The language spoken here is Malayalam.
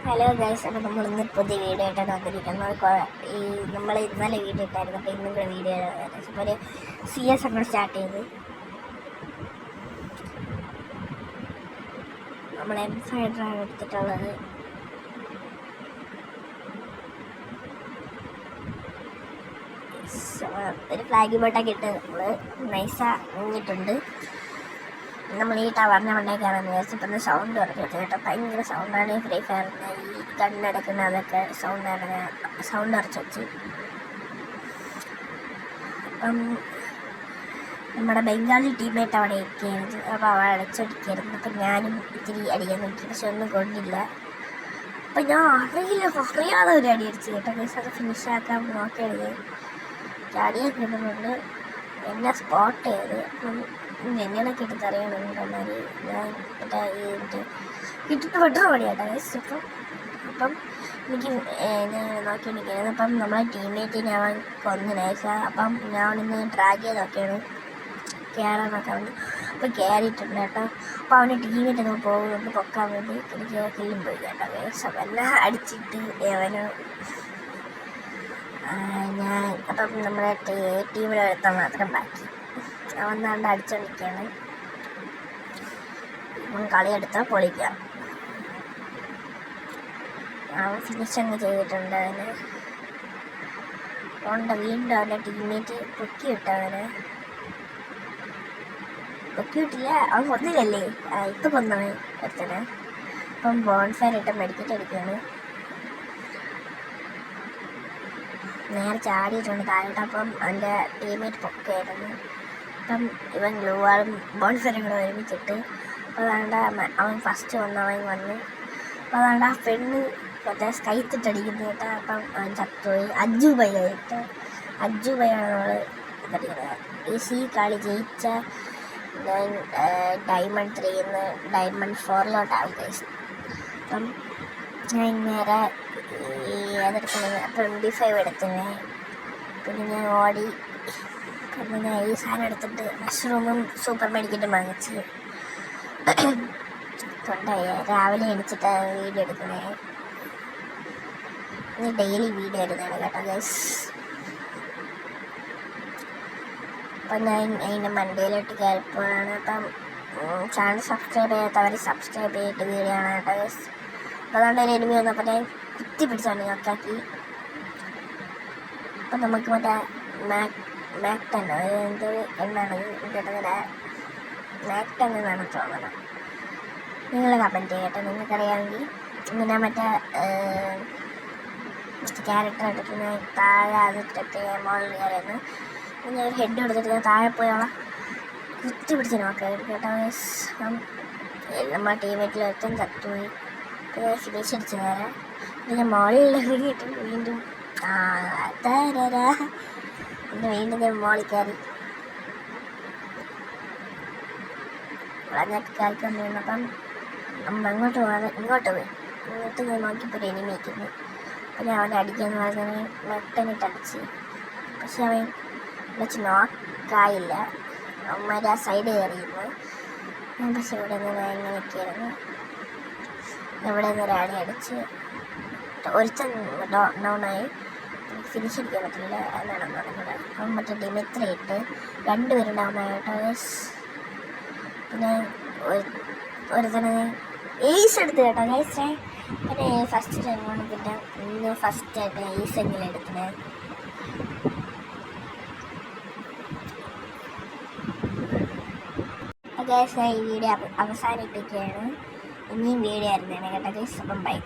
ഹലോ ഗൈസ്, അപ്പോൾ നമ്മൾ ഇന്ന് പുതിയ വീഡിയോ ആയിട്ടാണ് വന്നിരിക്കുന്നത്. നമ്മൾ ഇന്നലെ വീഡിയോ ഇട്ടായിരുന്നു, അപ്പോൾ ഇന്നും കൂടെ വീഡിയോ അപ്പോൾ ഒരു CS നമ്മൾ സ്റ്റാർട്ട് ചെയ്ത് നമ്മൾ M5 ആണ് എടുത്തിട്ടുള്ളത്. ഒരു ഫ്ലാഗ് ബോട്ടൊക്കെ ഇട്ട് നമ്മൾ നൈസ മുങ്ങിയിട്ടുണ്ട്. നമ്മൾ ഈ ടവറിനെ മണ്ടേക്കാണെന്ന് വിചാരിച്ചപ്പോൾ സൗണ്ട് കുറച്ച് കേട്ടോ. ഭയങ്കര സൗണ്ടാണ് ഫ്രീ ഫയറിന് ഈ കണ്ണെടുക്കുന്ന അതൊക്കെ സൗണ്ട് അടച്ചു വെച്ച്. അപ്പം നമ്മുടെ ബംഗാളി ടീമേറ്റ് അവിടെ ഇരിക്കുകയായിരുന്നു. അപ്പോൾ അവൾ അടച്ചടിക്കായിരുന്നു. അപ്പം ഞാനും ഇത്തിരി അടിക്കാൻ നോക്കി, പക്ഷെ ഒന്നും കൊണ്ടില്ല. അപ്പം ഞാൻ അറിയാതെ ഒരു അടി അടിച്ചു കേട്ടോ. കേസ് അത് ഫിനിഷാക്കാൻ നോക്കിയത് ചാടിയാൽ കിട്ടുന്നുണ്ട്. എന്നെ സ്പോട്ട് ചെയ്ത് എങ്ങനെയൊക്കെ എടുത്തറിയണമെന്നുണ്ടെന്നാല് ഞാൻ കിട്ടിട്ട് വെട്ടർ പണിയാട്ടോ ഗൈസ്. അപ്പം എനിക്ക് ഞാൻ നോക്കിക്കൊണ്ടിരിക്കുകയായിരുന്നു. അപ്പം നമ്മളെ ടീമേറ്റിനെ അവൻ കൊന്നു നൈസ. അപ്പം ഞാനിന്ന് ട്രാക്ക് ചെയ്തൊക്കെയാണ് കയറാനൊക്കെ വേണ്ടി. അപ്പം കയറിയിട്ടുണ്ട് കേട്ടോ. അപ്പോൾ അവൻ്റെ ടീമേറ്റ് ഒന്ന് പോകുന്നുണ്ട് പൊക്കാൻ വേണ്ടി. എനിക്ക് കില്ലും പോയി കേട്ടോ ഗൈസ്. അപ്പം എല്ലാം അടിച്ചിട്ട് അവന് ഞാൻ അപ്പം നമ്മുടെ ടീമിലെ എടുത്താൽ മാത്രം ബാക്കി അവൻ നാണ്ട് അടിച്ചോണ്ടിരിക്കുകയാണ്. കളി എടുത്താൽ പൊളിക്കാം. അവൻ ഫിനിഷ് അങ്ങ് ചെയ്തിട്ടുണ്ട്. അവന് വീണ്ടും അവൻ്റെ ടീമേറ്റ് പൊക്കിയിട്ടവന് പൊക്കിയിട്ടില്ല, അവൻ കൊന്നില്ലല്ലേ. ഇപ്പം കൊന്നവൻ ഒരുത്തന്. അപ്പം ബോൺഫയർ ഇട്ട് മെഡിക്കറ്റ് അടിക്കുകയാണ്. നേരെ ചാടിയിട്ടുണ്ട് താഴോട്ട്. അപ്പം അവൻ്റെ ടീമേറ്റ് പൊക്കയായിരുന്നു. അപ്പം ഇവൻ ഗ്ലൂവാളും ബോൺഫയറും കൂടെ ഒരുമിച്ചിട്ട് അപ്പോൾ അതാണ്ട് അവൻ ഫസ്റ്റ് വന്നവൻ വന്നു. അപ്പോൾ അതാണ്ട് ആ പെണ്ണ് മറ്റേ സ്കൈത്തിട്ടടിക്കുന്നത് കേട്ടോ. അപ്പം അവൻ ചത്തുപോയി. അജ്ജു ബൈയായിട്ട് അജ്ജു ബൈയാണ് നമ്മൾ ഇതടിക്കുന്നത്. ഈ കളി ജയിച്ച ഞാൻ ഡയമണ്ട് 3 ഡയമണ്ട് 4 ഗൈസ്. അപ്പം ഞാൻ നേരെ അതെടുക്കുന്നത് 25 എടുത്തത്. പിന്നെ ഞാൻ ഓടി പിന്നെ ഈ സാധനം എടുത്തിട്ട് മഷ്റൂമും സൂപ്പർ മെഡിക്കറ്റും വാങ്ങിച്ച് തൊണ്ടായി. രാവിലെ എണിച്ചിട്ടാണ് വീഡിയോ എടുക്കുന്നത്. ഇത് ഡെയിലി വീഡിയോ എടുക്കുകയാണ് കേട്ടോ ഗൈസ്. അപ്പം ഞാൻ അതിൻ്റെ മണ്ടയിലോട്ട് കയറിപ്പോഴാണ്. അപ്പം ചാനൽ സബ്സ്ക്രൈബ് ചെയ്യാത്തവർ സബ്സ്ക്രൈബ് ചെയ്തിട്ട് വീഡിയോ ആണ് കേട്ടോ ഗൈസ്. അപ്പോൾ അതുകൊണ്ട് ഒരു എനിമി വന്നപ്പോൾ ഞാൻ കുത്തി പിടിച്ചാണ് നോക്കാക്കി. അപ്പം നമുക്ക് മറ്റേ മാക്ടൻ എന്ത് എന്നാണ് കേട്ടത്, മാക്ടൻ എന്നാണ് തോന്നുന്നത്. നിങ്ങൾ കമൻറ്റ് ചെയ്യട്ടെ നിങ്ങൾക്കറിയാമെങ്കിൽ. ഇങ്ങനെ മറ്റേ ക്യാരക്ടർ എടുത്ത് ഞാൻ താഴെ അതിട്ടിട്ട് മോളിൽ കയറിയെന്ന് ഞാൻ ഒരു ഹെഡ് എടുത്തിട്ട് ഞാൻ താഴെ പോയോളാം കുത്തി പിടിച്ച് നോക്കാം കേട്ടോ. നമ്മുടെ ടീമേറ്റിൽ ഒരുത്തൻ ചത്തുപോയി. ഫിനിഷ് അടിച്ച് നേരെ പിന്നെ മോളിൽ ഇറങ്ങിയിട്ട് വീണ്ടും പിന്നെ വീണ്ടും ഞാൻ മോളിൽ കയറി വളഞ്ഞൊക്കെ കയറിക്കൊണ്ട് വന്നപ്പം നമ്മൾ ഇങ്ങോട്ട് പോയി. ഇങ്ങോട്ട് ഞാൻ നോക്കിയപ്പോൾ ഒരു എനിമി വയ്ക്കുന്നു. അപ്പം ഞാൻ അവനെ അടിക്കാമെന്ന് പറഞ്ഞാൽ മെട്ടനിട്ട് അടിച്ച്. പക്ഷെ അവൻ വെച്ച് നോക്കായില്ല. അവന്മാർ ആ സൈഡ് കയറിയിരുന്നു. ഞാൻ പക്ഷെ ഇവിടെ നിന്ന് എങ്ങനെയൊക്കെയായിരുന്നു ഇവിടെ നിന്ന് ഒരാളെ അടിച്ച് ഒരുത്തൻ ഡൗണായി. ഫിനിഷ് അടിക്കാൻ പറ്റില്ല എന്നാണ് പറഞ്ഞത്. അപ്പം മറ്റേ ടീം ഇത്രയിട്ട് 2 പേരും ഡൗണായിട്ടോ. പിന്നെ ഒരുത്തനെ ഏസ് എടുത്ത് കേട്ടോ ഗൈസ്. പിന്നെ ഫസ്റ്റ് ടൈമാണ് പിന്നെ ഇന്ന് ഫസ്റ്റ് ആയിട്ട് ഏസ് എങ്കിലും എടുക്കുന്നത്. ഗൈസ്, ഞാൻ ഈ വീഡിയോ അവസാനിപ്പിക്കുകയാണ്. ഇനിയും വീഡിയോ ആയിരുന്നു കേട്ടോ ഗൈസ്. അപ്പം ബൈ.